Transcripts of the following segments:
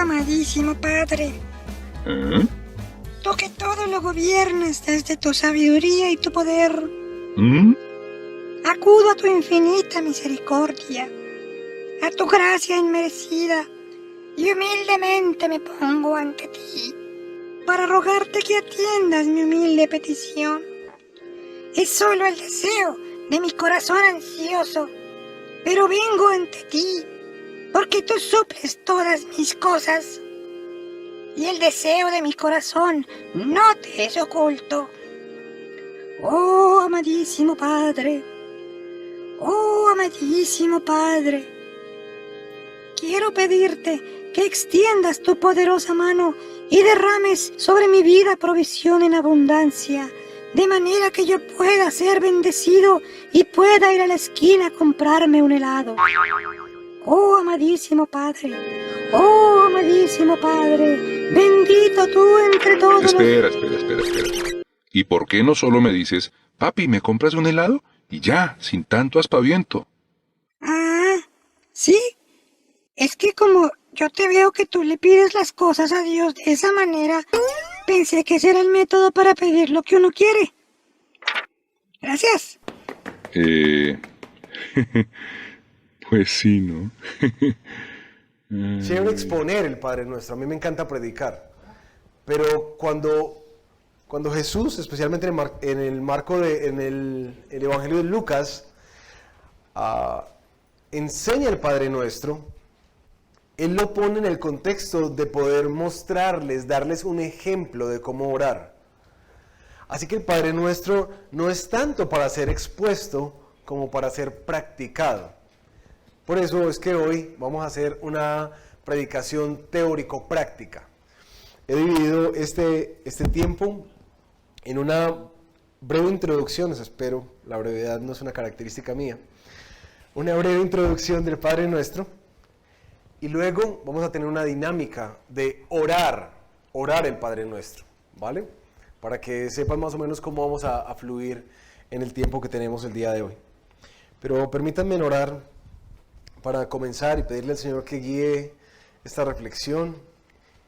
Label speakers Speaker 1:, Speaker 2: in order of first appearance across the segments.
Speaker 1: amadísimo Padre,
Speaker 2: ¿Eh?
Speaker 1: tú que todo lo gobiernas desde tu sabiduría y tu poder,
Speaker 2: ¿Mm?
Speaker 1: acudo a tu infinita misericordia, a tu gracia inmerecida, y humildemente me pongo ante ti para rogarte que atiendas mi humilde petición. Es solo el deseo de mi corazón ansioso, pero vengo ante ti porque tú suples todas mis cosas, y el deseo de mi corazón no te es oculto. Oh amadísimo Padre, quiero pedirte que extiendas tu poderosa mano y derrames sobre mi vida provisión en abundancia, de manera que yo pueda ser bendecido y pueda ir a la esquina a comprarme un helado. Oh amadísimo Padre, bendito tú entre todos
Speaker 2: Espera. ¿Y por qué no solo me dices, papi, ¿me compras un helado? Y ya, sin tanto aspaviento.
Speaker 1: Ah, ¿sí? Es que como yo te veo que tú le pides las cosas a Dios de esa manera, pensé que ese era el método para pedir lo que uno quiere. Gracias.
Speaker 2: Pues sí, ¿no?
Speaker 3: Chévere exponer el Padre Nuestro, a mí me encanta predicar, pero cuando Jesús, especialmente en el marco en el Evangelio de Lucas, enseña el Padre Nuestro, Él lo pone en el contexto de poder mostrarles, darles un ejemplo de cómo orar. Así que el Padre Nuestro no es tanto para ser expuesto como para ser practicado. Por eso es que hoy vamos a hacer una predicación teórico-práctica. He dividido este tiempo en una breve introducción, espero, la brevedad no es una característica mía, una breve introducción del Padre Nuestro, y luego vamos a tener una dinámica de orar el Padre Nuestro, ¿vale? Para que sepan más o menos cómo vamos a fluir en el tiempo que tenemos el día de hoy. Pero permítanme orar para comenzar y pedirle al Señor que guíe esta reflexión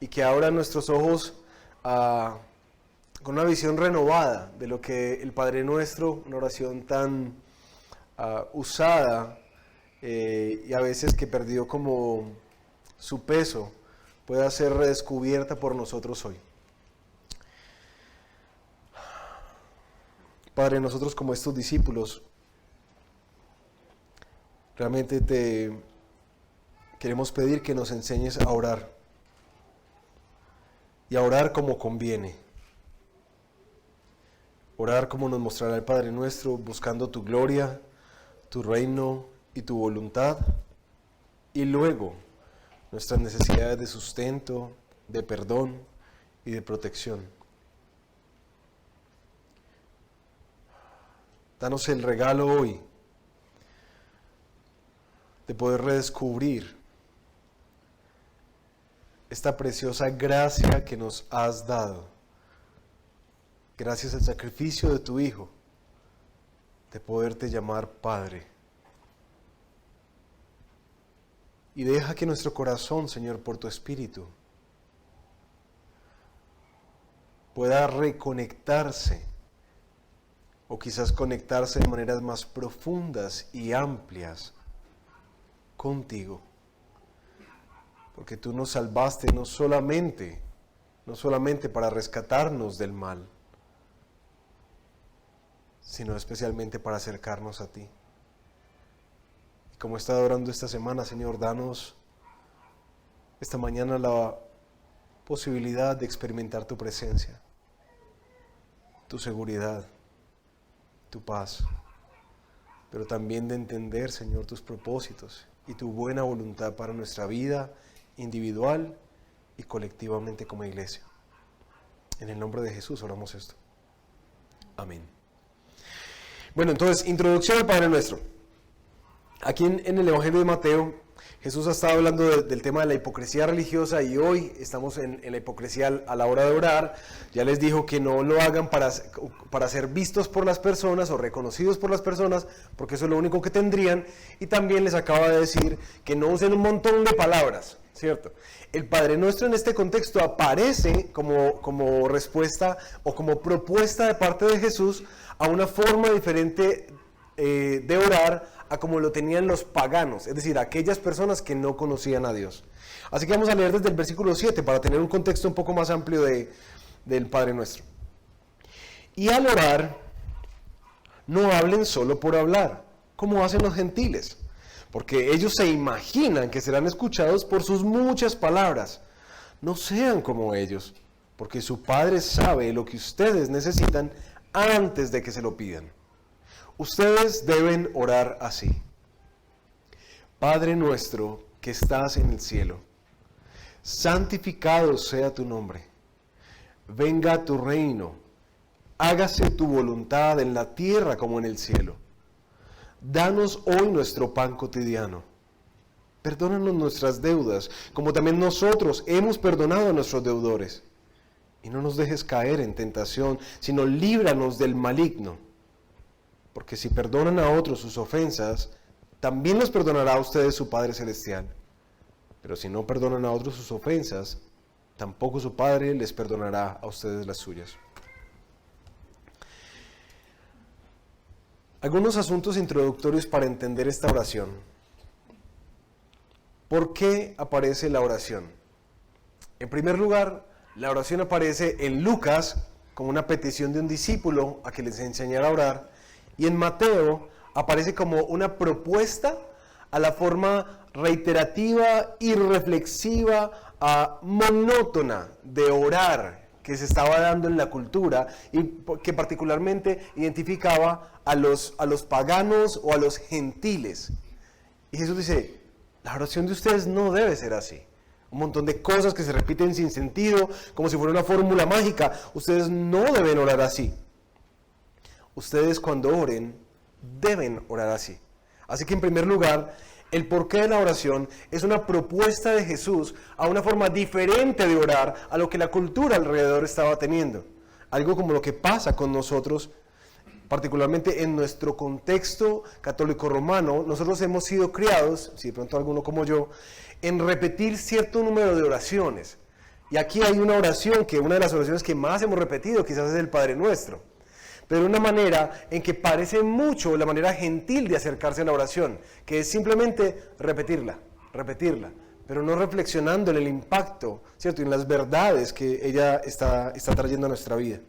Speaker 3: y que abra nuestros ojos con una visión renovada de lo que el Padre Nuestro, una oración tan usada y a veces que perdió como su peso, pueda ser redescubierta por nosotros hoy. Padre, nosotros como estos discípulos, realmente te queremos pedir que nos enseñes a orar y a orar como conviene. Orar como nos mostrará el Padre Nuestro, buscando tu gloria, tu reino y tu voluntad, y luego nuestras necesidades de sustento, de perdón y de protección. Danos el regalo hoy de poder redescubrir esta preciosa gracia que nos has dado, gracias al sacrificio de tu Hijo, de poderte llamar Padre. Y deja que nuestro corazón, Señor, por tu Espíritu, pueda reconectarse, o quizás conectarse de maneras más profundas y amplias contigo. Porque tú nos salvaste no solamente para rescatarnos del mal, sino especialmente para acercarnos a ti. Y como he estado orando esta semana, Señor, danos esta mañana la posibilidad de experimentar tu presencia, tu seguridad, tu paz, pero también de entender, Señor, tus propósitos y tu buena voluntad para nuestra vida individual y colectivamente como iglesia. En el nombre de Jesús oramos esto. Amén. Bueno, entonces, introducción al Padre Nuestro. Aquí en el Evangelio de Mateo, Jesús ha estado hablando del tema de la hipocresía religiosa y hoy estamos en la hipocresía a la hora de orar. Ya les dijo que no lo hagan para ser vistos por las personas o reconocidos por las personas, porque eso es lo único que tendrían. Y también les acaba de decir que no usen un montón de palabras, ¿cierto? El Padre Nuestro en este contexto aparece como respuesta o como propuesta de parte de Jesús a una forma diferente de orar a como lo tenían los paganos, es decir, aquellas personas que no conocían a Dios. Así que vamos a leer desde el versículo 7 para tener un contexto un poco más amplio del Padre Nuestro. Y al orar, no hablen solo por hablar, como hacen los gentiles, porque ellos se imaginan que serán escuchados por sus muchas palabras. No sean como ellos, porque su Padre sabe lo que ustedes necesitan antes de que se lo pidan. Ustedes deben orar así: Padre nuestro que estás en el cielo, santificado sea tu nombre. Venga tu reino, hágase tu voluntad en la tierra como en el cielo. Danos hoy nuestro pan cotidiano. Perdónanos nuestras deudas, como también nosotros hemos perdonado a nuestros deudores. Y no nos dejes caer en tentación, sino líbranos del maligno. Porque si perdonan a otros sus ofensas, también los perdonará a ustedes su Padre Celestial. Pero si no perdonan a otros sus ofensas, tampoco su Padre les perdonará a ustedes las suyas. Algunos asuntos introductorios para entender esta oración. ¿Por qué aparece la oración? En primer lugar, la oración aparece en Lucas como una petición de un discípulo a que les enseñara a orar, y en Mateo aparece como una propuesta a la forma reiterativa y reflexiva, monótona de orar que se estaba dando en la cultura y que particularmente identificaba a los paganos o a los gentiles. Y Jesús dice: la oración de ustedes no debe ser así. Un montón de cosas que se repiten sin sentido, como si fuera una fórmula mágica. Ustedes no deben orar así. Ustedes cuando oren, deben orar así. Así que en primer lugar, el porqué de la oración es una propuesta de Jesús a una forma diferente de orar a lo que la cultura alrededor estaba teniendo. Algo como lo que pasa con nosotros, particularmente en nuestro contexto católico romano. Nosotros hemos sido criados, si de pronto alguno como yo, en repetir cierto número de oraciones. Y aquí hay una oración que una de las oraciones que más hemos repetido quizás es el Padre Nuestro. Pero de una manera en que parece mucho la manera gentil de acercarse a la oración, que es simplemente repetirla, pero no reflexionando en el impacto, ¿cierto? Y en las verdades que ella está trayendo a nuestra vida.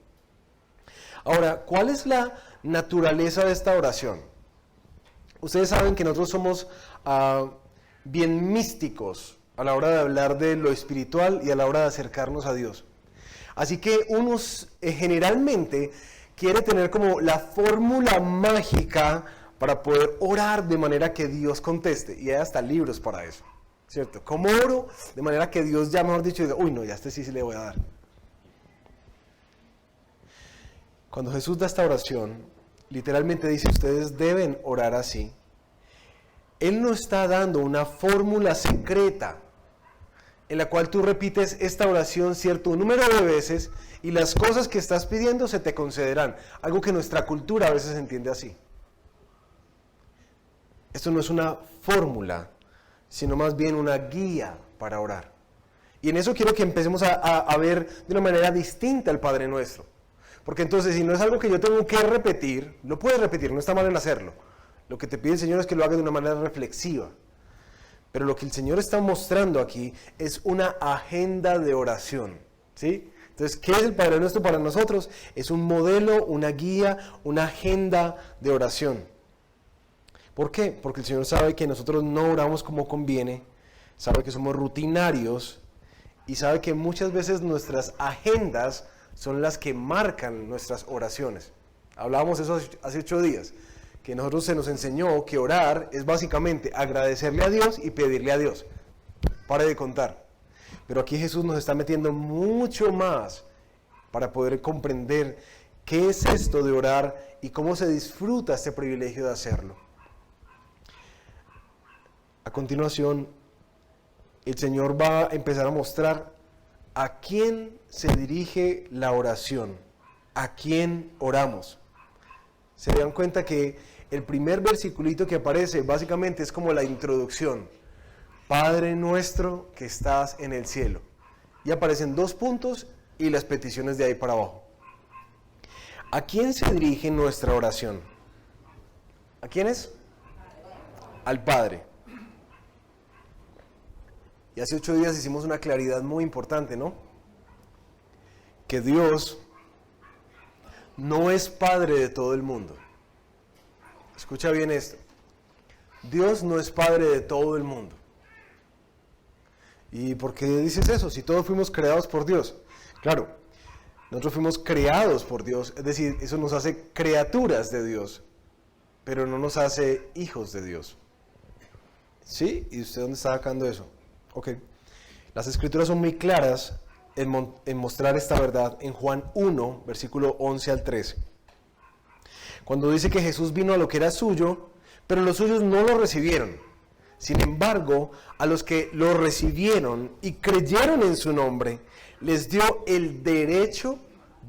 Speaker 3: Ahora, ¿cuál es la naturaleza de esta oración? Ustedes saben que nosotros somos bien místicos a la hora de hablar de lo espiritual y a la hora de acercarnos a Dios. Así que unos generalmente quiere tener como la fórmula mágica para poder orar de manera que Dios conteste. Y hay hasta libros para eso, ¿cierto? ¿Cómo oro? De manera que Dios ya, mejor dicho, diga: uy, no, ya sí le voy a dar. Cuando Jesús da esta oración, literalmente dice: ustedes deben orar así. Él no está dando una fórmula secreta en la cual tú repites esta oración cierto número de veces y las cosas que estás pidiendo se te concederán. Algo que nuestra cultura a veces entiende así. Esto no es una fórmula, sino más bien una guía para orar. Y en eso quiero que empecemos a ver de una manera distinta el Padre Nuestro. Porque entonces, si no es algo que yo tengo que repetir, lo puedes repetir, no está mal en hacerlo. Lo que te pide el Señor es que lo hagas de una manera reflexiva. Pero lo que el Señor está mostrando aquí es una agenda de oración, ¿sí? Entonces, ¿qué es el Padre Nuestro para nosotros? Es un modelo, una guía, una agenda de oración. ¿Por qué? Porque el Señor sabe que nosotros no oramos como conviene, sabe que somos rutinarios y sabe que muchas veces nuestras agendas son las que marcan nuestras oraciones. Hablábamos eso hace 8 días. Que nosotros se nos enseñó que orar es básicamente agradecerle a Dios y pedirle a Dios. Pare de contar. Pero aquí Jesús nos está metiendo mucho más para poder comprender qué es esto de orar y cómo se disfruta este privilegio de hacerlo. A continuación, el Señor va a empezar a mostrar a quién se dirige la oración, a quién oramos. Se dan cuenta que el primer versiculito que aparece básicamente es como la introducción. Padre nuestro que estás en el cielo. Y aparecen 2 puntos y las peticiones de ahí para abajo. ¿A quién se dirige nuestra oración? ¿A quién es? Al Padre. Y hace 8 días hicimos una claridad muy importante, ¿no? Que Dios no es Padre de todo el mundo. Escucha bien esto. Dios no es Padre de todo el mundo. ¿Y por qué dices eso? Si todos fuimos creados por Dios. Claro, nosotros fuimos creados por Dios, es decir, eso nos hace criaturas de Dios, pero no nos hace hijos de Dios. ¿Sí? ¿Y usted dónde está sacando eso? Ok. Las escrituras son muy claras en mostrar esta verdad en Juan 1, versículo 11 al 13. Cuando dice que Jesús vino a lo que era suyo, pero los suyos no lo recibieron. Sin embargo, a los que lo recibieron y creyeron en su nombre, les dio el derecho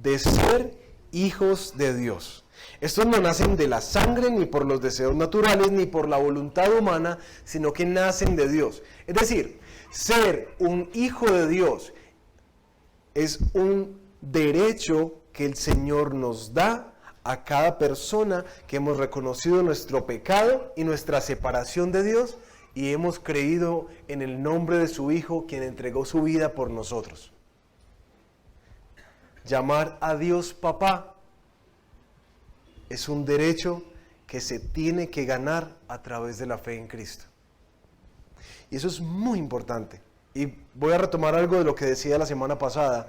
Speaker 3: de ser hijos de Dios. Estos no nacen de la sangre, ni por los deseos naturales, ni por la voluntad humana, sino que nacen de Dios. Es decir, ser un hijo de Dios es un derecho que el Señor nos da a cada persona que hemos reconocido nuestro pecado y nuestra separación de Dios y hemos creído en el nombre de su Hijo, quien entregó su vida por nosotros. Llamar a Dios papá es un derecho que se tiene que ganar a través de la fe en Cristo. Y eso es muy importante. Y voy a retomar algo de lo que decía la semana pasada,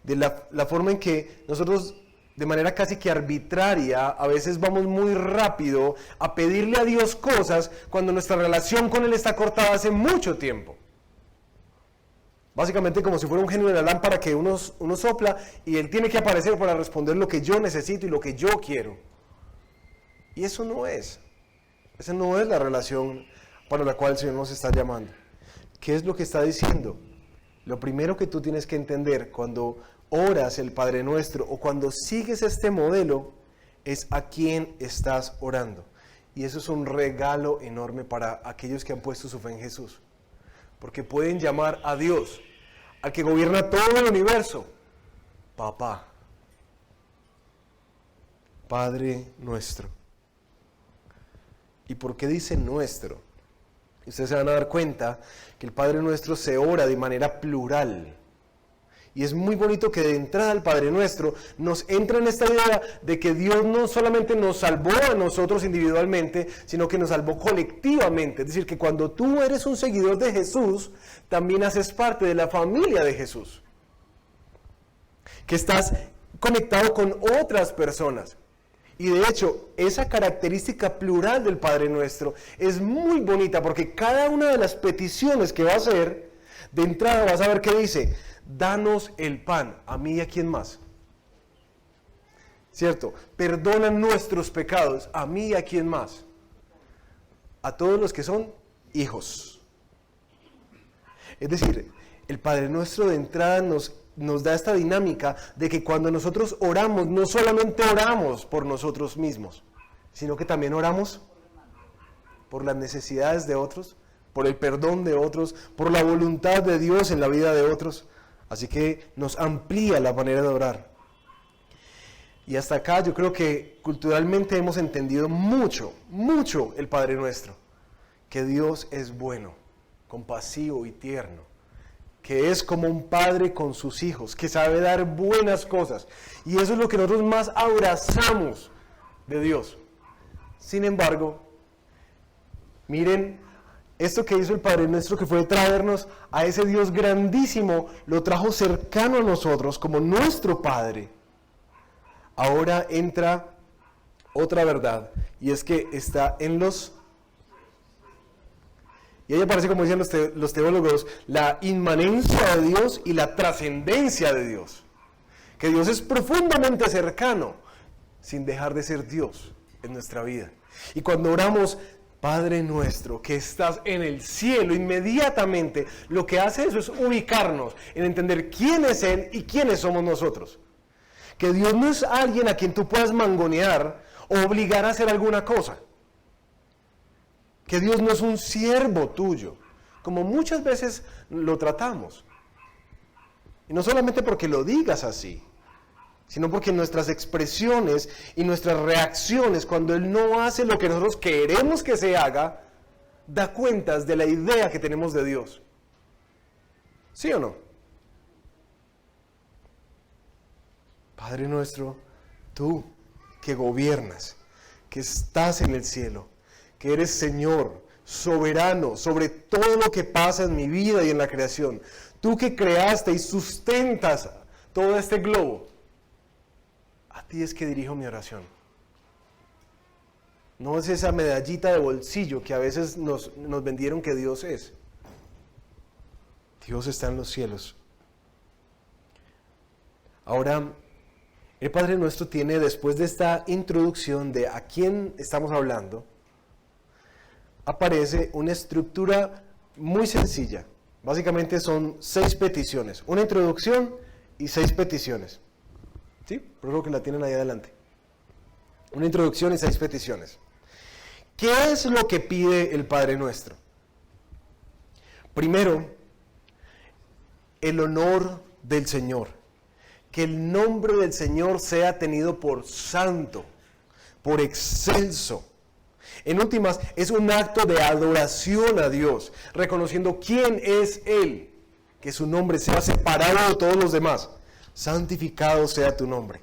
Speaker 3: de la forma en que nosotros, de manera casi que arbitraria, a veces vamos muy rápido a pedirle a Dios cosas cuando nuestra relación con Él está cortada hace mucho tiempo. Básicamente como si fuera un genio de la lámpara que uno sopla y Él tiene que aparecer para responder lo que yo necesito y lo que yo quiero. Y eso no es. Esa no es la relación para la cual el Señor nos está llamando. ¿Qué es lo que está diciendo? Lo primero que tú tienes que entender cuando oras el Padre Nuestro o cuando sigues este modelo es a quién estás orando. Y eso es un regalo enorme para aquellos que han puesto su fe en Jesús. Porque pueden llamar a Dios, al que gobierna todo el universo, papá, Padre Nuestro. ¿Y por qué dice nuestro? Ustedes se van a dar cuenta que el Padre Nuestro se ora de manera plural. Y es muy bonito que de entrada al Padre Nuestro nos entra en esta idea de que Dios no solamente nos salvó a nosotros individualmente, sino que nos salvó colectivamente. Es decir, que cuando tú eres un seguidor de Jesús, también haces parte de la familia de Jesús. Que estás conectado con otras personas. Y de hecho, esa característica plural del Padre Nuestro es muy bonita porque cada una de las peticiones que va a hacer, de entrada vas a ver que dice: danos el pan, a mí y a quién más. ¿Cierto? Perdona nuestros pecados, a mí y a quién más. A todos los que son hijos. Es decir, el Padre Nuestro de entrada nos da esta dinámica de que cuando nosotros oramos, no solamente oramos por nosotros mismos, sino que también oramos por las necesidades de otros, por el perdón de otros, por la voluntad de Dios en la vida de otros. Así que nos amplía la manera de orar. Y hasta acá yo creo que culturalmente hemos entendido mucho el Padre Nuestro. Que Dios es bueno, compasivo y tierno. Que es como un padre con sus hijos, que sabe dar buenas cosas. Y eso es lo que nosotros más abrazamos de Dios. Sin embargo, miren, esto que hizo el Padre Nuestro, que fue traernos a ese Dios grandísimo, lo trajo cercano a nosotros como nuestro Padre. Ahora entra otra verdad, y es que está en los... Y ahí aparece, como decían los teólogos, la inmanencia de Dios y la trascendencia de Dios. Que Dios es profundamente cercano, sin dejar de ser Dios en nuestra vida. Y cuando oramos, Padre Nuestro, que estás en el cielo, inmediatamente lo que hace eso es ubicarnos en entender quién es Él y quiénes somos nosotros. Que Dios no es alguien a quien tú puedas mangonear o obligar a hacer alguna cosa. Que Dios no es un siervo tuyo. como muchas veces lo tratamos. Y no solamente porque lo digas así, sino porque nuestras expresiones y nuestras reacciones cuando Él no hace lo que nosotros queremos que se haga, da cuentas de la idea que tenemos de Dios. ¿Sí o no? Padre nuestro, tú que gobiernas, que estás en el cielo, que eres Señor, soberano sobre todo lo que pasa en mi vida y en la creación, tú que creaste y sustentas todo este globo, a ti es que dirijo mi oración. No es esa medallita de bolsillo que a veces nos vendieron que Dios es. Dios está en los cielos. Ahora, el Padre Nuestro tiene, después de esta introducción de a quién estamos hablando, aparece una estructura muy sencilla. Básicamente son 6 peticiones. Una introducción y 6 peticiones. ¿Sí? Por eso que la tienen ahí adelante. Una introducción y 6 peticiones. ¿Qué es lo que pide el Padre Nuestro? Primero, el honor del Señor. Que el nombre del Señor sea tenido por santo, por excelso. En últimas, es un acto de adoración a Dios, reconociendo quién es Él, que su nombre sea separado de todos los demás. Santificado sea tu nombre.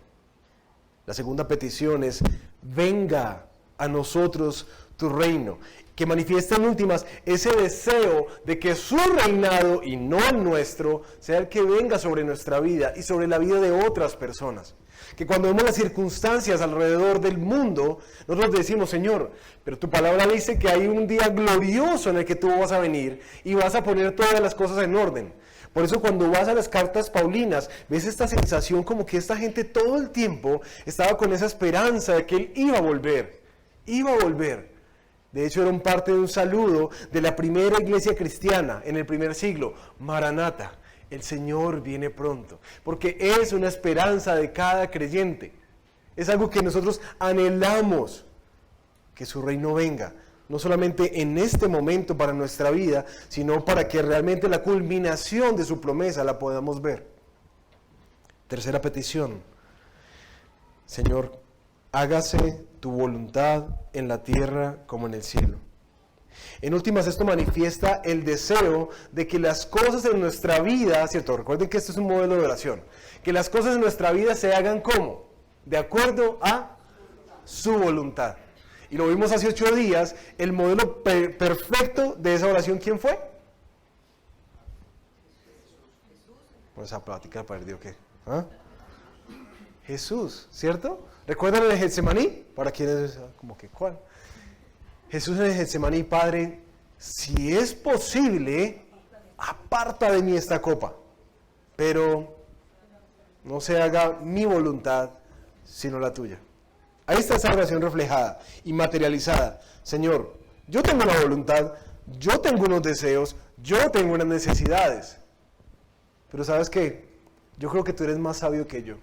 Speaker 3: La segunda petición es, venga a nosotros tu reino, que manifiesta en últimas ese deseo de que su reinado y no el nuestro sea el que venga sobre nuestra vida y sobre la vida de otras personas. Que cuando vemos las circunstancias alrededor del mundo, nosotros decimos, Señor, pero tu palabra dice que hay un día glorioso en el que tú vas a venir y vas a poner todas las cosas en orden. Por eso cuando vas a las cartas paulinas, ves esta sensación como que esta gente todo el tiempo estaba con esa esperanza de que Él iba a volver, iba a volver. De hecho, era parte de un saludo de la primera iglesia cristiana en el primer siglo, Maranata. El Señor viene pronto, porque es una esperanza de cada creyente. Es algo que nosotros anhelamos, que su reino venga, no solamente en este momento para nuestra vida, sino para que realmente la culminación de su promesa la podamos ver. Tercera petición, Señor, hágase tu voluntad en la tierra como en el cielo. En últimas, esto manifiesta el deseo de que las cosas en nuestra vida, ¿cierto? Recuerden que esto es un modelo de oración. Que las cosas en nuestra vida se hagan ¿cómo? De acuerdo a su voluntad. Y lo vimos hace 8 días, el modelo perfecto de esa oración, ¿quién fue? Pues esa plática perdió, ¿qué? ¿Ah? Jesús, ¿cierto? ¿Recuerdan el Getsemaní? Para quienes, como que, ¿cuál? Jesús en el Getsemaní, Padre, si es posible, aparta de mí esta copa, pero no se haga mi voluntad, sino la tuya. Ahí está esa oración reflejada y materializada. Señor, yo tengo una voluntad, yo tengo unos deseos, yo tengo unas necesidades, pero ¿sabes qué? Yo creo que tú eres más sabio que yo.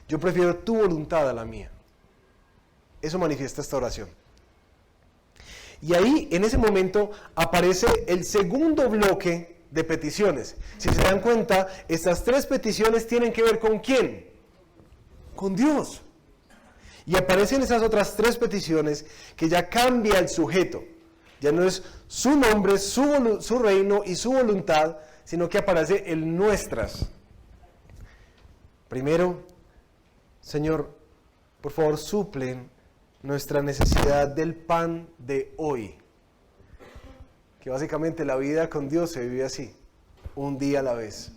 Speaker 3: Yo prefiero tu voluntad a la mía. Eso manifiesta esta oración. Y ahí, en ese momento, aparece el segundo bloque de peticiones. Si se dan cuenta, estas 3 peticiones tienen que ver ¿con quién? Con Dios. Y aparecen esas otras 3 peticiones que ya cambia el sujeto. Ya no es su nombre, su reino y su voluntad, sino que aparece el nuestras. Primero, Señor, por favor, suplen nuestra necesidad del pan de hoy. Que básicamente la vida con Dios se vive así, un día a la vez.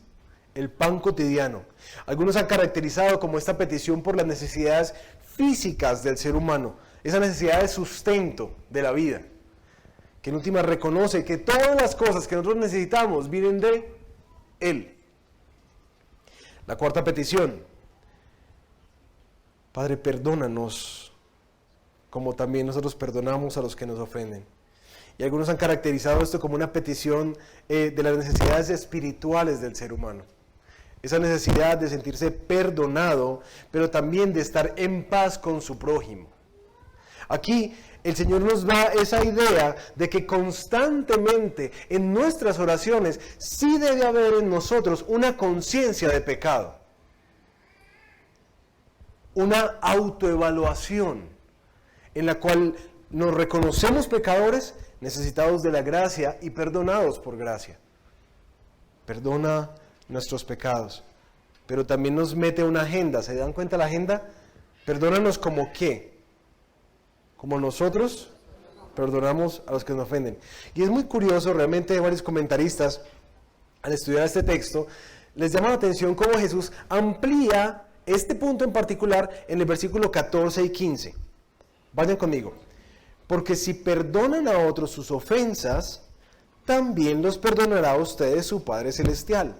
Speaker 3: El pan cotidiano. Algunos han caracterizado como esta petición por las necesidades físicas del ser humano, esa necesidad de sustento de la vida, que en última reconoce que todas las cosas que nosotros necesitamos vienen de Él. La cuarta petición, Padre, perdónanos como también nosotros perdonamos a los que nos ofenden. Y algunos han caracterizado esto como una petición de las necesidades espirituales del ser humano. Esa necesidad de sentirse perdonado, pero también de estar en paz con su prójimo. Aquí el Señor nos da esa idea de que constantemente en nuestras oraciones sí debe haber en nosotros una conciencia de pecado, una autoevaluación en la cual nos reconocemos pecadores, necesitados de la gracia y perdonados por gracia. Perdona nuestros pecados, pero también nos mete una agenda. ¿Se dan cuenta la agenda? Perdónanos como qué. Como nosotros perdonamos a los que nos ofenden. Y es muy curioso, realmente varios comentaristas, al estudiar este texto, les llama la atención cómo Jesús amplía este punto en particular en el versículo 14 y 15. Vayan conmigo. Porque si perdonan a otros sus ofensas, también los perdonará a ustedes su Padre Celestial.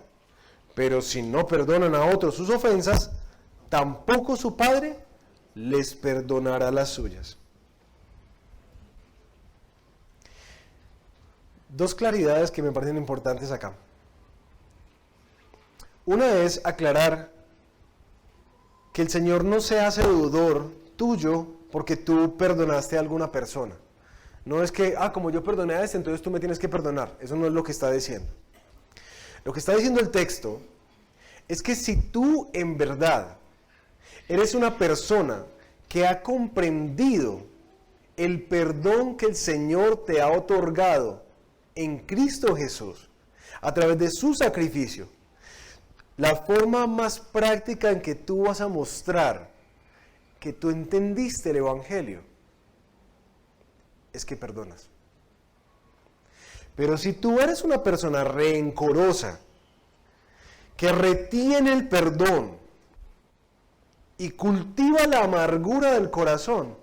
Speaker 3: Pero si no perdonan a otros sus ofensas, tampoco su Padre les perdonará las suyas. Dos claridades que me parecen importantes acá. Una es aclarar que el Señor no se hace deudor tuyo porque tú perdonaste a alguna persona. No es que, como yo perdoné a este, entonces tú me tienes que perdonar. Eso no es lo que está diciendo. Lo que está diciendo el texto es que si tú en verdad eres una persona que ha comprendido el perdón que el Señor te ha otorgado en Cristo Jesús, a través de su sacrificio, la forma más práctica en que tú vas a mostrar que tú entendiste el Evangelio es que perdonas. Pero si tú eres una persona rencorosa, que retiene el perdón y cultiva la amargura del corazón,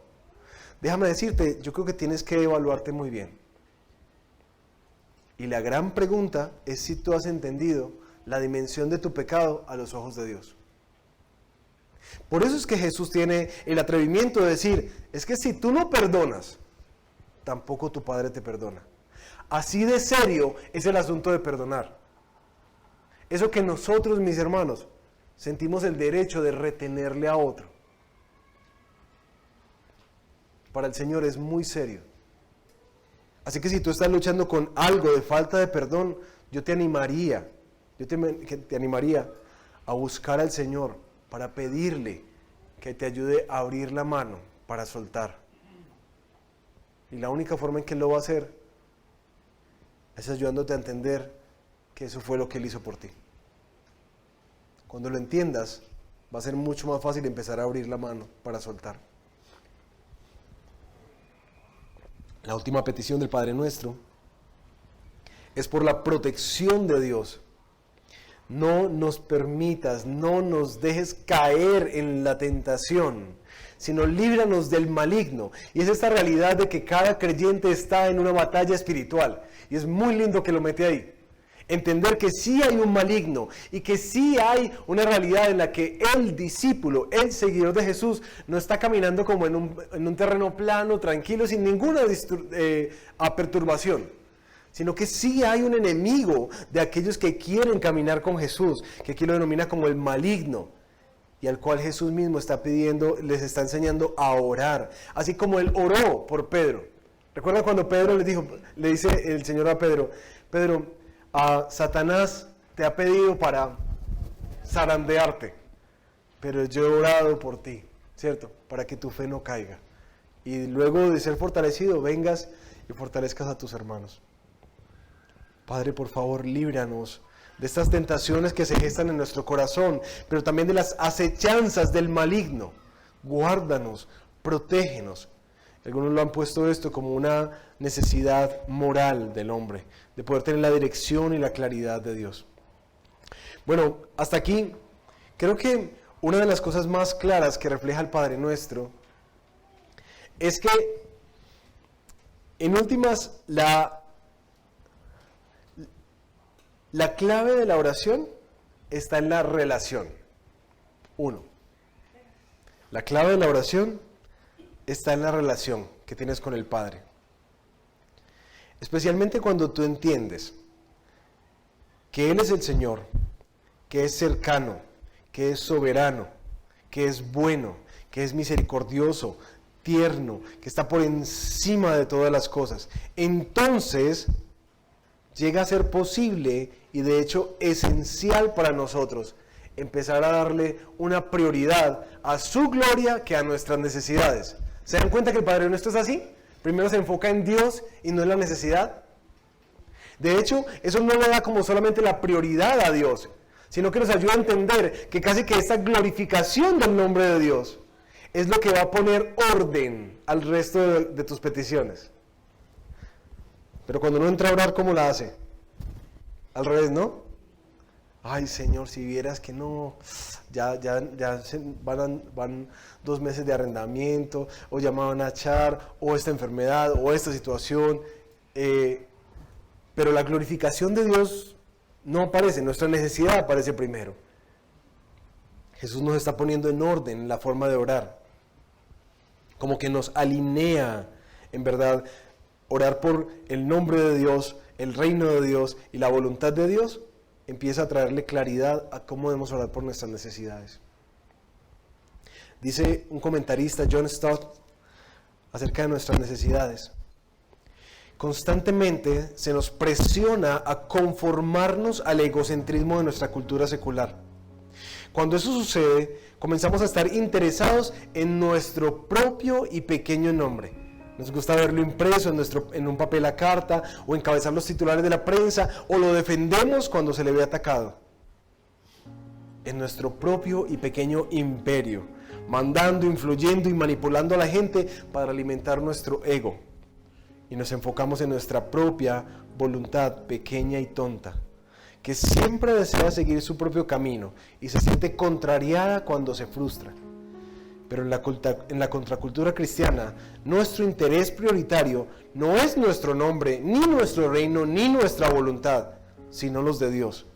Speaker 3: déjame decirte, yo creo que tienes que evaluarte muy bien. Y la gran pregunta es si tú has entendido la dimensión de tu pecado a los ojos de Dios. Por eso es que Jesús tiene el atrevimiento de decir, es que si tú no perdonas, tampoco tu Padre te perdona. Así de serio es el asunto de perdonar. Eso que nosotros, mis hermanos, sentimos el derecho de retenerle a otro. Para el Señor es muy serio. Así que si tú estás luchando con algo de falta de perdón, yo te animaría a buscar al Señor para pedirle que te ayude a abrir la mano para soltar. Y la única forma en que Él lo va a hacer es ayudándote a entender que eso fue lo que Él hizo por ti. Cuando lo entiendas, va a ser mucho más fácil empezar a abrir la mano para soltar. La última petición del Padre Nuestro es por la protección de Dios. No nos permitas, no nos dejes caer en la tentación, sino líbranos del maligno. Y es esta realidad de que cada creyente está en una batalla espiritual. Y es muy lindo que lo mete ahí. Entender que sí hay un maligno y que sí hay una realidad en la que el discípulo, el seguidor de Jesús, no está caminando como en un terreno plano, tranquilo, sin ninguna perturbación, sino que sí hay un enemigo de aquellos que quieren caminar con Jesús, que aquí lo denomina como el maligno, y al cual Jesús mismo está pidiendo, les está enseñando a orar, así como Él oró por Pedro. ¿Recuerdan cuando Pedro le dice el Señor a Pedro, Pedro, a Satanás te ha pedido para zarandearte, pero yo he orado por ti, ¿cierto? Para que tu fe no caiga. Y luego de ser fortalecido, vengas y fortalezcas a tus hermanos. Padre, por favor, líbranos de estas tentaciones que se gestan en nuestro corazón, pero también de las acechanzas del maligno. Guárdanos, protégenos. Algunos lo han puesto esto como una necesidad moral del hombre, de poder tener la dirección y la claridad de Dios. Bueno, hasta aquí, creo que una de las cosas más claras que refleja el Padre Nuestro es que, en últimas, la clave de la oración está en la relación. 1. La clave de la oración está en la relación que tienes con el Padre. Especialmente cuando tú entiendes que Él es el Señor, que es cercano, que es soberano, que es bueno, que es misericordioso, tierno, que está por encima de todas las cosas. Entonces, llega a ser posible y de hecho esencial para nosotros empezar a darle una prioridad a su gloria que a nuestras necesidades. ¿Se dan cuenta que el Padre Nuestro es así? Primero se enfoca en Dios y no en la necesidad. De hecho, eso no le da como solamente la prioridad a Dios, sino que nos ayuda a entender que casi que esta glorificación del nombre de Dios es lo que va a poner orden al resto de tus peticiones. Pero cuando uno entra a orar, ¿cómo la hace? Al revés, ¿no? Ay, Señor, si vieras que no, ya van 2 meses de arrendamiento, o ya me van a echar, o esta enfermedad, o esta situación. Pero la glorificación de Dios no aparece, nuestra necesidad aparece primero. Jesús nos está poniendo en orden la forma de orar, como que nos alinea, en verdad, orar por el nombre de Dios, el reino de Dios y la voluntad de Dios, empieza a traerle claridad a cómo debemos orar por nuestras necesidades. Dice un comentarista, John Stott, acerca de nuestras necesidades: constantemente se nos presiona a conformarnos al egocentrismo de nuestra cultura secular. Cuando eso sucede, comenzamos a estar interesados en nuestro propio y pequeño nombre. Nos gusta verlo impreso en un papel a carta, o encabezar los titulares de la prensa, o lo defendemos cuando se le ve atacado. En nuestro propio y pequeño imperio, mandando, influyendo y manipulando a la gente para alimentar nuestro ego. Y nos enfocamos en nuestra propia voluntad pequeña y tonta, que siempre desea seguir su propio camino y se siente contrariada cuando se frustra. Pero en la contracultura cristiana, nuestro interés prioritario no es nuestro nombre, ni nuestro reino, ni nuestra voluntad, sino los de Dios.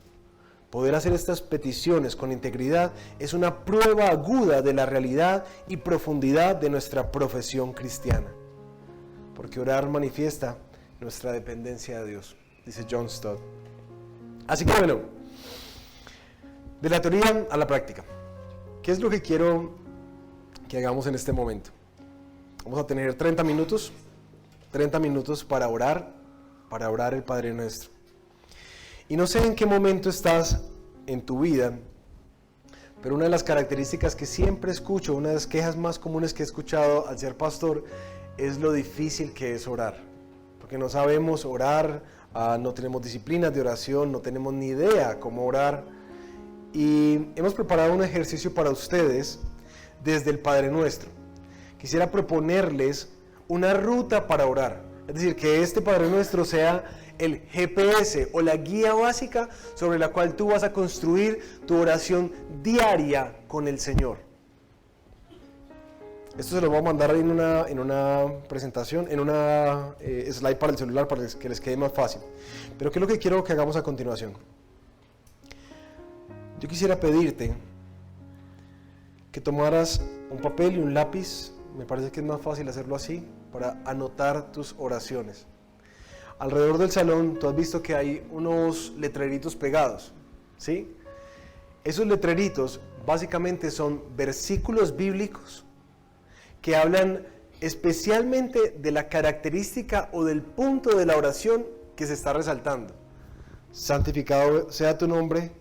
Speaker 3: Poder hacer estas peticiones con integridad es una prueba aguda de la realidad y profundidad de nuestra profesión cristiana. Porque orar manifiesta nuestra dependencia de Dios, dice John Stott. Así que bueno, de la teoría a la práctica, ¿qué es lo que quiero que hagamos en este momento? Vamos a tener 30 minutos para orar el Padre Nuestro. Y no sé en qué momento estás en tu vida, pero una de las características que siempre escucho, una de las quejas más comunes que he escuchado al ser pastor, es lo difícil que es orar. Porque no sabemos orar, no tenemos disciplinas de oración, no tenemos ni idea cómo orar. Y hemos preparado un ejercicio para ustedes desde el Padre Nuestro. Quisiera proponerles una ruta para orar, es decir, que este Padre Nuestro sea el GPS o la guía básica sobre la cual tú vas a construir tu oración diaria con el Señor. Esto se lo voy a mandar en una presentación, en una slide para el celular, para que les quede más fácil. Pero ¿qué es lo que quiero que hagamos a continuación? Yo quisiera pedirte que tomaras un papel y un lápiz. Me parece que es más fácil hacerlo así, para anotar tus oraciones. Alrededor del salón tú has visto que hay unos letreritos pegados, ¿sí? Esos letreritos básicamente son versículos bíblicos que hablan especialmente de la característica o del punto de la oración que se está resaltando. Santificado sea tu nombre,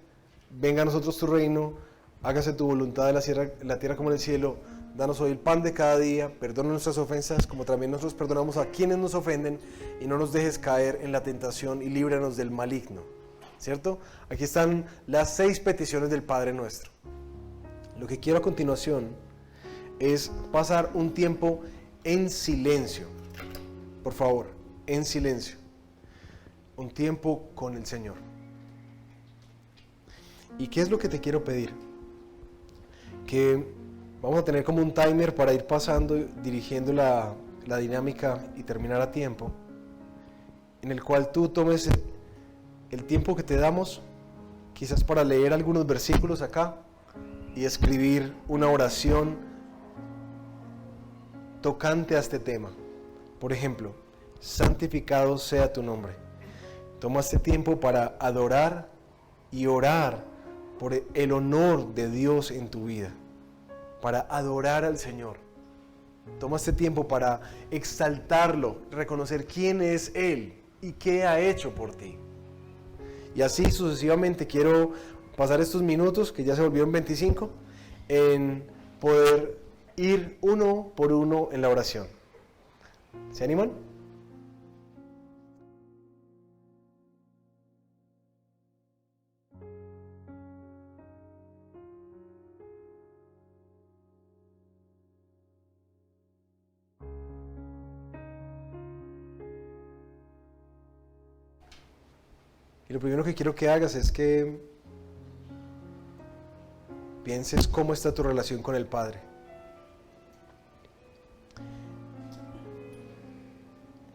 Speaker 3: venga a nosotros tu reino, hágase tu voluntad en la tierra como en el cielo. Danos hoy el pan de cada día, perdona nuestras ofensas como también nosotros perdonamos a quienes nos ofenden, y no nos dejes caer en la tentación y líbranos del maligno. ¿Cierto? Aquí están las 6 peticiones del Padre Nuestro. Lo que quiero a continuación es pasar un tiempo en silencio. Por favor, en silencio. Un tiempo con el Señor. ¿Y qué es lo que te quiero pedir? Que vamos a tener como un timer para ir pasando, dirigiendo la dinámica y terminar a tiempo, en el cual tú tomes el tiempo que te damos, quizás para leer algunos versículos acá y escribir una oración tocante a este tema. Por ejemplo, santificado sea tu nombre. Toma este tiempo para adorar y orar por el honor de Dios en tu vida, para adorar al Señor. Toma este tiempo para exaltarlo, reconocer quién es Él y qué ha hecho por ti. Y así sucesivamente quiero pasar estos minutos, que ya se volvieron 25, en poder ir uno por uno en la oración. ¿Se animan? Y lo primero que quiero que hagas es que pienses cómo está tu relación con el Padre.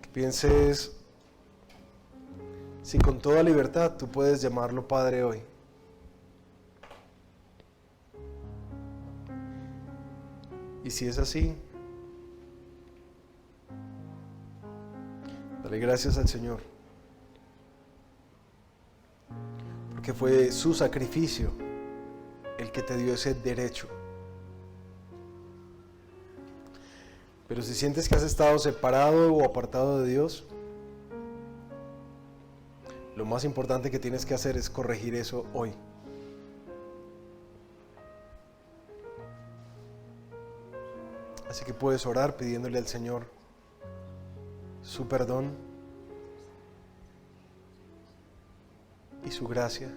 Speaker 3: Que pienses si con toda libertad tú puedes llamarlo Padre hoy. Y si es así, dale gracias al Señor. Porque fue su sacrificio el que te dio ese derecho. Pero si sientes que has estado separado o apartado de Dios, lo más importante que tienes que hacer es corregir eso hoy. Así que puedes orar pidiéndole al Señor su perdón y su gracia,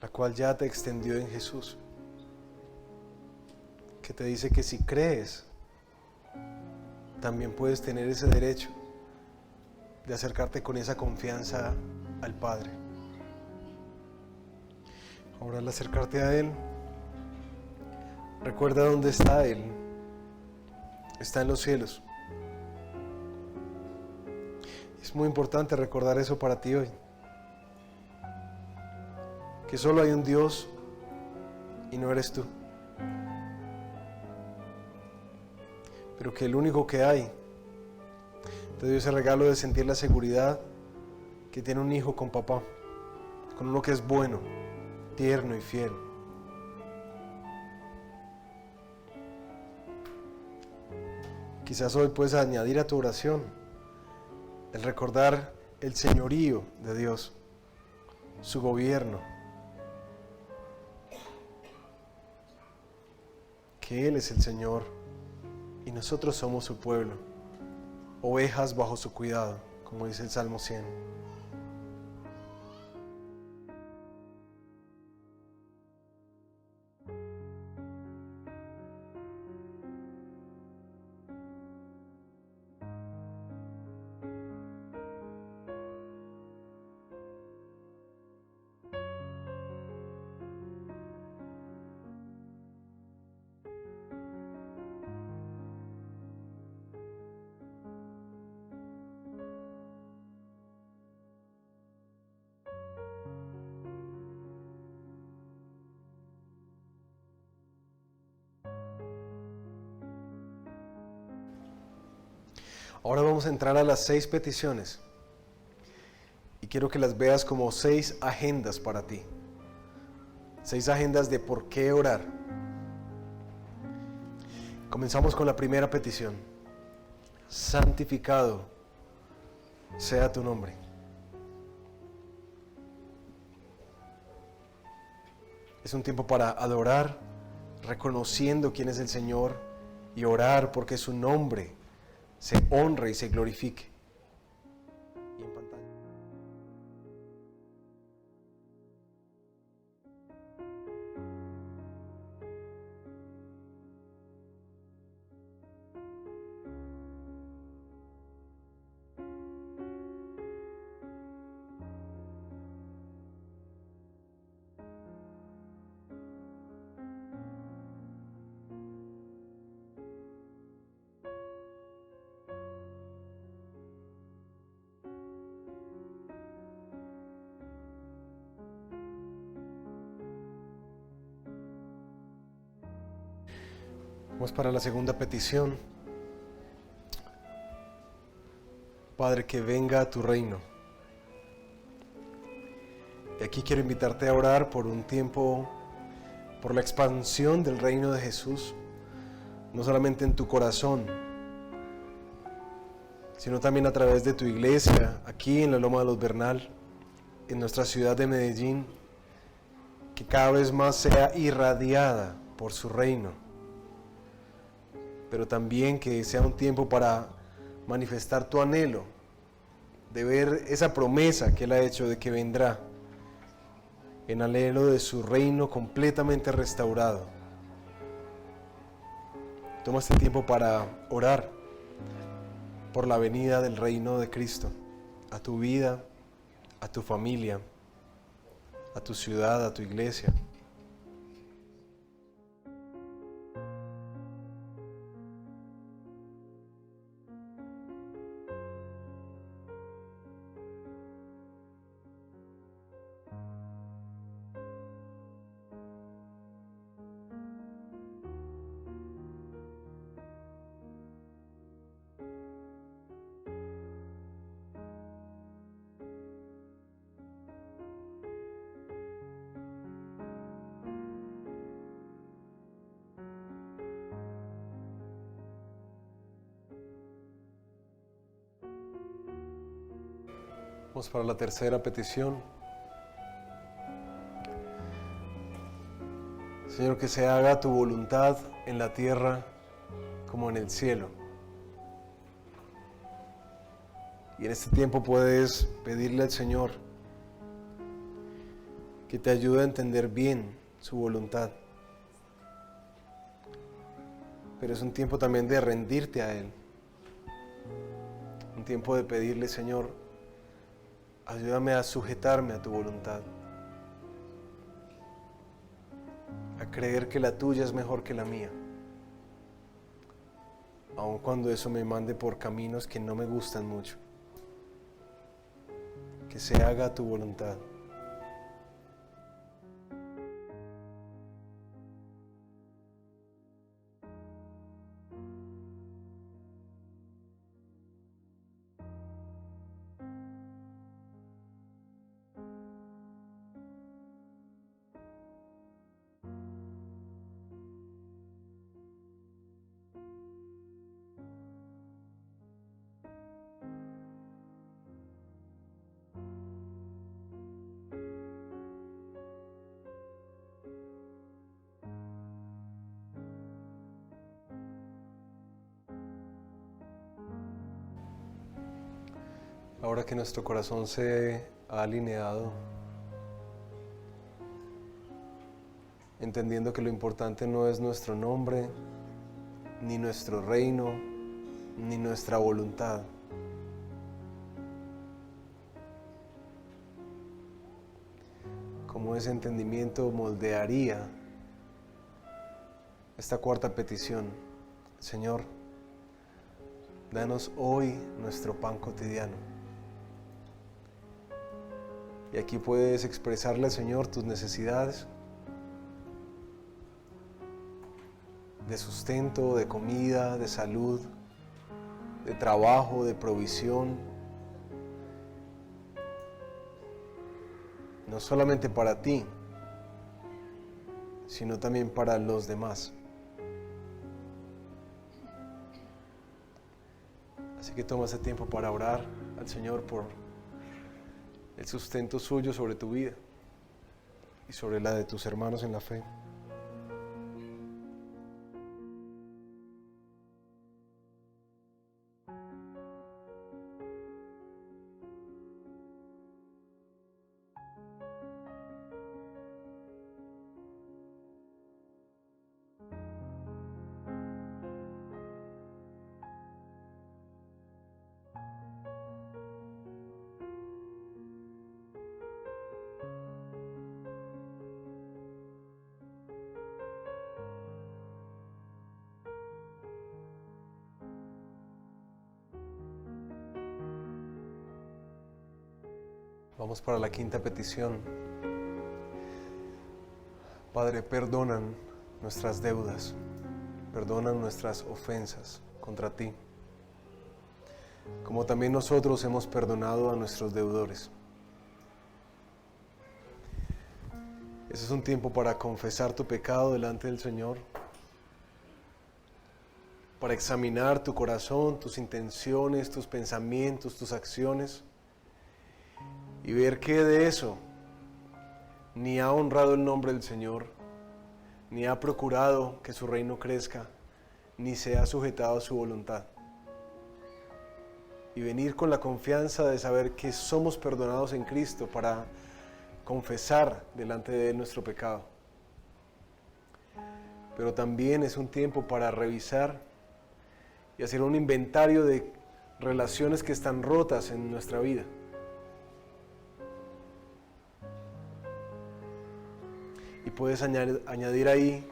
Speaker 3: la cual ya te extendió en Jesús, que te dice que si crees, también puedes tener ese derecho de acercarte con esa confianza al Padre. Ahora, al acercarte a Él, recuerda dónde está Él. Está en los cielos. Es muy importante recordar eso para ti hoy. Que solo hay un Dios y no eres tú. Pero que el único que hay te dio ese regalo de sentir la seguridad que tiene un hijo con papá, con uno que es bueno, tierno y fiel. Quizás hoy puedes añadir a tu oración el recordar el señorío de Dios, su gobierno, que Él es el Señor y nosotros somos su pueblo, ovejas bajo su cuidado, como dice el Salmo 100. Ahora vamos a entrar a las 6 peticiones y quiero que las veas como 6 agendas para ti. 6 agendas de por qué orar. Comenzamos con la primera petición. Santificado sea tu nombre. Es un tiempo para adorar, reconociendo quién es el Señor y orar porque su nombre se honre y se glorifique. Y en pantalla. Vamos para la segunda petición. Padre, que venga a tu reino. Y aquí quiero invitarte a orar por un tiempo, por la expansión del reino de Jesús, no solamente en tu corazón, sino también a través de tu iglesia, aquí en la Loma de los Bernal, en nuestra ciudad de Medellín, que cada vez más sea irradiada por su reino, pero también que sea un tiempo para manifestar tu anhelo de ver esa promesa que Él ha hecho de que vendrá, en anhelo de su reino completamente restaurado. Toma este tiempo para orar por la venida del reino de Cristo a tu vida, a tu familia, a tu ciudad, a tu iglesia. Vamos para la tercera petición. Señor, que se haga tu voluntad en la tierra como en el cielo. Y en este tiempo puedes pedirle al Señor que te ayude a entender bien su voluntad. Pero es un tiempo también de rendirte a Él. Un tiempo de pedirle, Señor, ayúdame a sujetarme a tu voluntad, a creer que la tuya es mejor que la mía, aun cuando eso me mande por caminos que no me gustan mucho. Que se haga tu voluntad. Ahora que nuestro corazón se ha alineado, entendiendo que lo importante no es nuestro nombre, ni nuestro reino, ni nuestra voluntad. Cómo ese entendimiento moldearía esta cuarta petición. Señor, danos hoy nuestro pan cotidiano. Y aquí puedes expresarle al Señor tus necesidades de sustento, de comida, de salud, de trabajo, de provisión. No solamente para ti, sino también para los demás. Así que toma ese tiempo para orar al Señor por el sustento suyo sobre tu vida y sobre la de tus hermanos en la fe. Vamos para la quinta petición. Padre, perdonan nuestras deudas, perdonan nuestras ofensas contra ti, como también nosotros hemos perdonado a nuestros deudores. Ese es un tiempo para confesar tu pecado delante del Señor, para examinar tu corazón, tus intenciones, tus pensamientos, tus acciones y ver que de eso ni ha honrado el nombre del Señor, ni ha procurado que su reino crezca, ni se ha sujetado a su voluntad. Y venir con la confianza de saber que somos perdonados en Cristo para confesar delante de Él nuestro pecado. Pero también es un tiempo para revisar y hacer un inventario de relaciones que están rotas en nuestra vida. Y puedes añadir ahí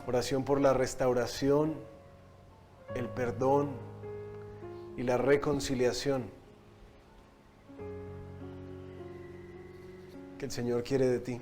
Speaker 3: oración por la restauración, el perdón y la reconciliación que el Señor quiere de ti.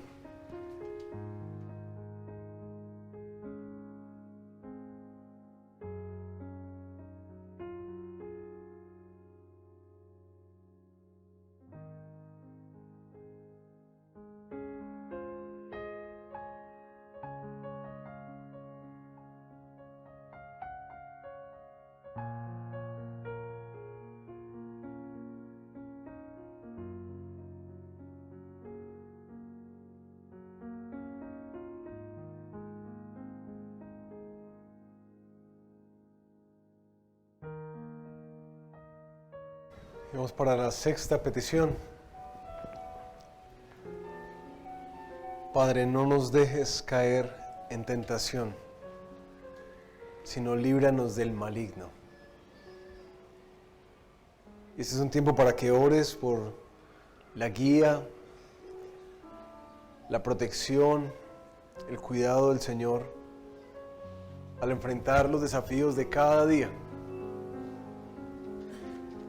Speaker 3: Vamos para la sexta petición. Padre, no nos dejes caer en tentación, sino líbranos del maligno. Este es un tiempo para que ores por la guía, la protección, el cuidado del Señor al enfrentar los desafíos de cada día.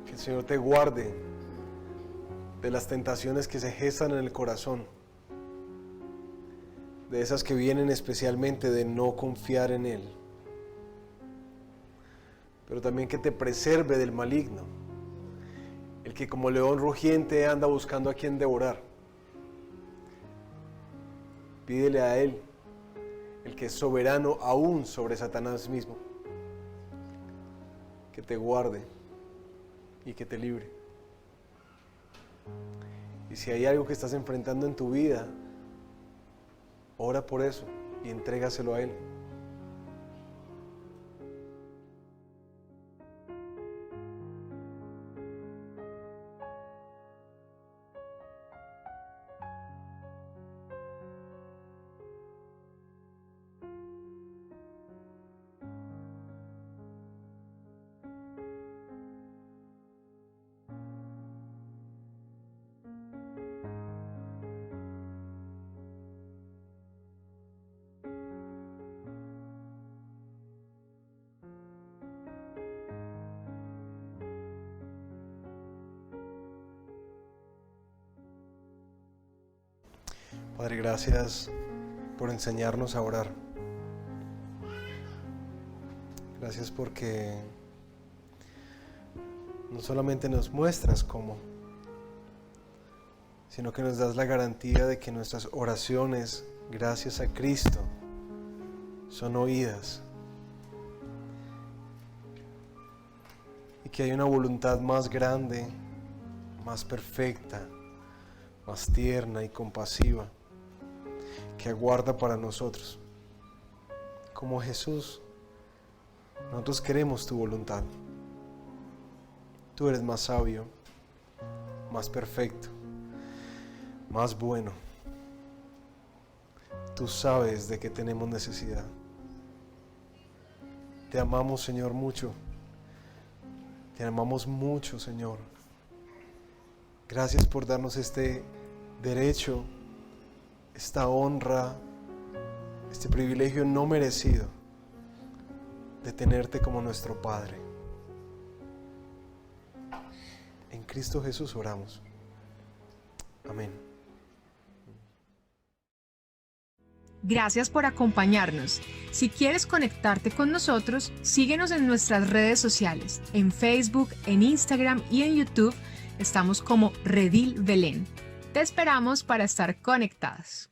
Speaker 3: Que el Señor te guarde de las tentaciones que se gestan en el corazón, de esas que vienen especialmente de no confiar en Él, pero también que te preserve del maligno, el que como león rugiente anda buscando a quien devorar. Pídele a Él, el que es soberano aún sobre Satanás mismo, que te guarde y que te libre. Y si hay algo que estás enfrentando en tu vida, ora por eso y entrégaselo a Él. Padre, gracias por enseñarnos a orar. Gracias porque no solamente nos muestras cómo, sino que nos das la garantía de que nuestras oraciones, gracias a Cristo, son oídas. Y que hay una voluntad más grande, más perfecta, más tierna y compasiva, que aguarda para nosotros. Como Jesús, nosotros queremos tu voluntad. Tú eres más sabio, más perfecto, más bueno. Tú sabes de qué tenemos necesidad. Te amamos, Señor, mucho. Te amamos mucho, Señor. Gracias por darnos este derecho, esta honra, este privilegio no merecido de tenerte como nuestro Padre. En Cristo Jesús oramos. Amén.
Speaker 4: Gracias por acompañarnos. Si quieres conectarte con nosotros, síguenos en nuestras redes sociales, en Facebook, en Instagram y en YouTube. Estamos como Redil Belén. Te esperamos para estar conectados.